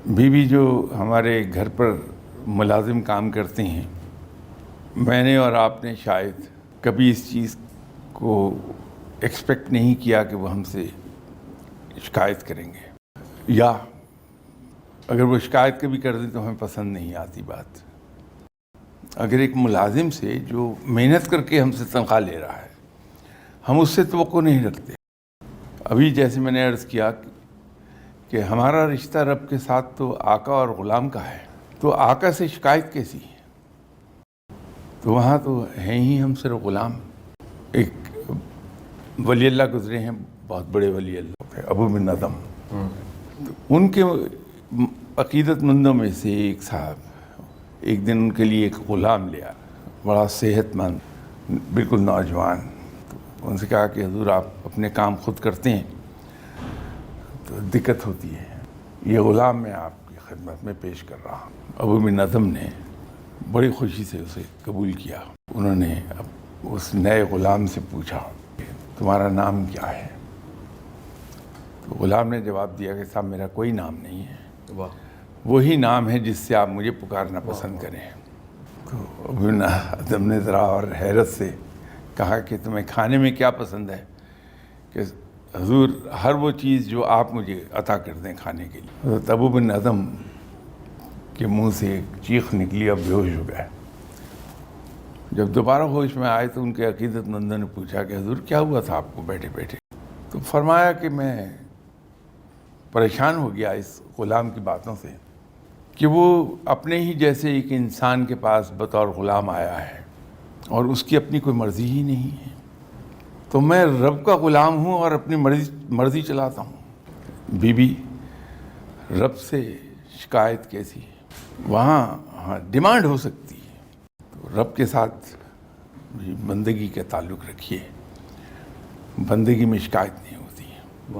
بیوی جو ہمارے گھر پر ملازم کام کرتے ہیں، میں نے اور آپ نے شاید کبھی اس چیز کو ایکسپیکٹ نہیں کیا کہ وہ ہم سے شکایت کریں گے، یا اگر وہ شکایت کبھی کر دیں تو ہمیں پسند نہیں آتی بات۔ اگر ایک ملازم سے جو محنت کر کے ہم سے تنخواہ لے رہا ہے، ہم اس سے توقع نہیں رکھتے۔ ابھی جیسے میں نے عرض کیا کہ ہمارا رشتہ رب کے ساتھ تو آقا اور غلام کا ہے، تو آقا سے شکایت کیسی ہے؟ تو وہاں تو ہیں ہی ہم صرف غلام۔ ایک ولی اللہ گزرے ہیں، بہت بڑے ولی اللہ، ابو بن ادم، ان کے عقیدت مندوں میں سے ایک صاحب ایک دن ان کے لیے ایک غلام لیا، بڑا صحت مند، بالکل نوجوان۔ تو ان سے کہا کہ حضور آپ اپنے کام خود کرتے ہیں تو دقت ہوتی ہے، یہ غلام میں آپ کی خدمت میں پیش کر رہا ہوں۔ ابو بن ادم نے بڑی خوشی سے اسے قبول کیا۔ انہوں نے اس نئے غلام سے پوچھا تمہارا نام کیا ہے؟ تو غلام نے جواب دیا کہ صاحب میرا کوئی نام نہیں ہے، وہی نام ہے جس سے آپ مجھے پکارنا پسند کریں۔ تو ابو بن ادم نے ذرا اور حیرت سے کہا کہ تمہیں کھانے میں کیا پسند ہے؟ کہ حضور ہر وہ چیز جو آپ مجھے عطا کر دیں کھانے کے لیے۔ حضرت ابو بن ادم کے منہ سے ایک چیخ نکلی، اب بے ہوش ہو گئے۔ جب دوبارہ ہوش میں آئے تو ان کے عقیدت مندوں نے پوچھا کہ حضور کیا ہوا تھا آپ کو بیٹھے بیٹھے؟ تو فرمایا کہ میں پریشان ہو گیا اس غلام کی باتوں سے کہ وہ اپنے ہی جیسے ایک انسان کے پاس بطور غلام آیا ہے اور اس کی اپنی کوئی مرضی ہی نہیں ہے، تو میں رب کا غلام ہوں اور اپنی مرضی چلاتا ہوں۔ بی بی رب سے شکایت کیسی ہے؟ وہاں ڈیمانڈ ہو سکتی ہے، تو رب کے ساتھ بندگی کے تعلق رکھیے، بندگی میں شکایت نہیں ہوتی ہے۔